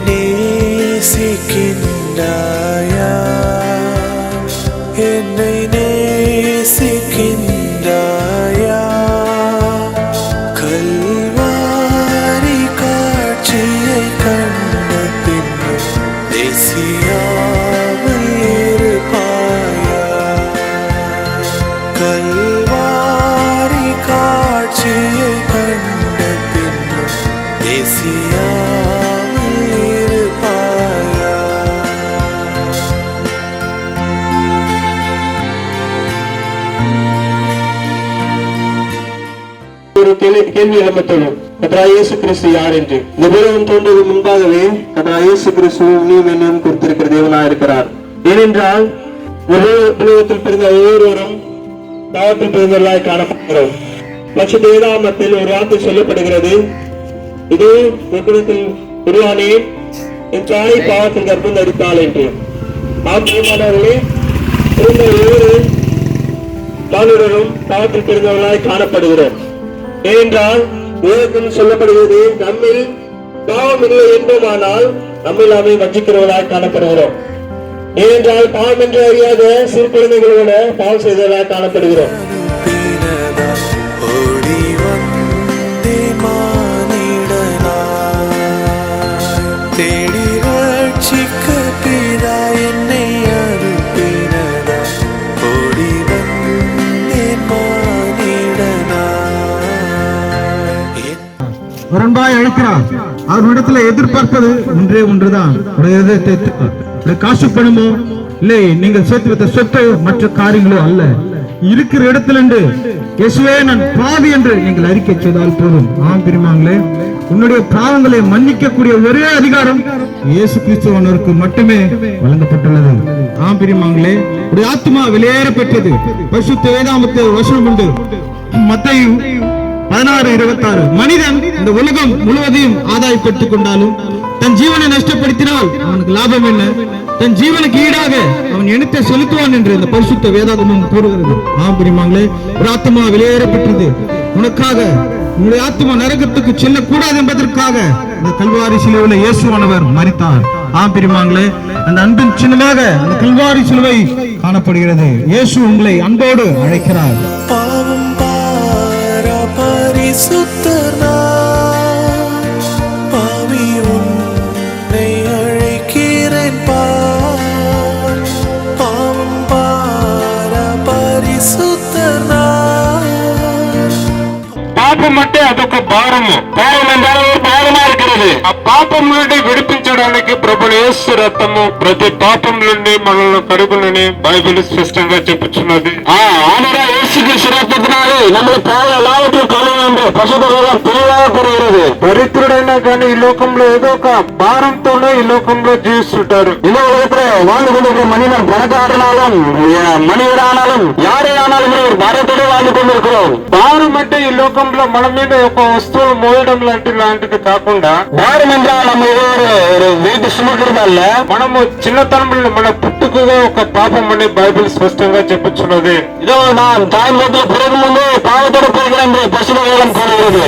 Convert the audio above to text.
நேசிக்கின்றாயா, என்னை நேசிக்கின்றாயா, கல்வாரி காட்சியை கண்ட பின்னும் நேசியாமல் இருப்பாயா, கல்வாரி காட்சியை கண்ட பின்னும் நேசியாமல் இருப்பாயா. ஒரு கேள்வி எழுப்பத்தோடும், கர்த்தராகிய இயேசு கிறிஸ்து யார் என்று. இந்த உலகம் தோன்றுவதற்கு முன்பாகவே கர்த்தராகிய இயேசு கிறிஸ்து நீயும் என்னையும் கொடுத்திருக்கிற தேவனாக இருக்கிறார். ஏனென்றால் உலகத்தில் பிறந்த ஒவ்வொருவரும் பாவத்தில் பிறந்தவர்களாய் காணப்படுகிறோம். லட்சத்து 7 ஒரு வார்த்தை சொல்லப்படுகிறது, இது உலகத்தில் உருவானேன், என் தாய் பாவத்தில் கர்ப்பம் தரித்தாள் என்று. ஆத்மானவர்களே, பிறந்த ஒவ்வொரு பாலுடனும் பாவத்தில் பிறந்தவர்களாய் காணப்படுகிறோம். ஏனென்றால் வேதத்தில் சொல்லப்படுகிறது, நம்மில் பாவம் இல்லை என்போமானால் நம்மில் அவை வஞ்சிக்கிறவர்களாய் காணப்படுகிறோம். ஏனென்றால் பாவம் என்று அறியாத சிறு குழந்தைகளோட பாவம் செய்தவர்களாய் காணப்படுகிறோம். வரன்பாய் அழைக்கிறார். அவரிடத்துல எதிர்பார்ப்பது ஒன்றே ஒன்றுதான், காசு பணமோ இல்லை நீங்கள் சேர்த்து வைத்த சொத்து மற்ற காரியங்களோ அல்ல. இருக்கிற இடத்துல இயேசுவே நான் பாவி என்று நீங்கள் அறிக்கை செய்தால் போதும். ஆம் பிரியமானவர்களே, உன்னுடைய பாவங்களை மன்னிக்கக்கூடிய ஒரே அதிகாரம் இயேசு கிறிஸ்துவனுக்கு மட்டுமே வழங்கப்பட்டுள்ளது. ஆம் பிரியமானவர்களே, ஒரு ஆத்மா வெளியேற பெற்றது. பரிசுத்த வேதாகமத்தில் வசனம் உண்டு, மத்தேயு 16:26. மனிதன் இந்த உலகம் முழுவதையும் ஆதாயப்படுத்திக் கொண்டாலும் தன் ஜீவனை நஷ்டப்படுத்தினால் அவனுக்கு லாபம் என்ன? தன் ஜீவனுக்கு ஈடாக அவன் எண்ணத்தை செலுத்துவான் என்று இந்த பரிசுத்த வேதாகமம் கூறுகிறது. ஆம் பிரியமானவர்களே, ஒரு ஆத்மா வெளியேறப்பட்டது. உனக்காக உன்னுடைய ஆத்மா நரகத்துக்கு செல்லக்கூடாது என்பதற்காக இந்த கல்வாரி சிலுவையில் இயேசுவானவர் மரித்தார். ஆம் பிரியமானவர்களே, அந்த அன்பின் சின்னமாக அந்த கல்வாரி சிலுவை காணப்படுகிறது. இயேசு உங்களை அன்போடு அழைக்கிறார். பாவி உன்னை அழைக்கிறேன் பார், பாவம் பார பரிசுத்தர். పాపం అంటే అదొక భారము. పాపం అంటే భారమా இருக்கிறது. ఆ పాపం నుండి విడిపించడానికి ప్రభువు యేసు రక్తము ప్రతి పాపం నుండి మనల్ని కడుగునని బైబిల్ స్పష్టంగా చెప్పుచున్నది. ஆண்டவராகிய இயேசு கிறிஸ்து ரத்தத்தினாலே நம்மை பாவ எல்லாவற்றையும் கழுவுகின்ற பரிசுத்த வேதம் தெளிவாக கூறுகிறது. దరిద్రుడైనా కానీ ఈ లోకంలో ఏదో ఒక భారంతోనే ఈ లోకంలో జీవిస్తుంటారు. இந்த உலகத்துல வாழ்ந்து கொண்டிருக்கிற மனிதன் பணக்காரனாலும் மனிதரானாலும் யாரே ஆனாலும் ஒரு பாரத்தோடு வாழ்ந்து கொண்டிருக்கிறோம். భారం అంటే ఈ లోకంలో మన మీద ఒక వస్తువులు మోయడం లాంటిది కాకుండా, భారం என்றால் நம்ம ஒரு வீட்டு சுமக்கிறதல்ல, మనము చిన్నతనంలో మన పుట్టుకగా ఒక పాపం అని బైబిల్ స్పష్టంగా చెప్పుచున్నది. இதோ நான் தாய் மொத்தம் பிறகு முன்பு பாவத்தோடு பிறகு என்று பரிசுத்த வேதம் கூறுகிறது.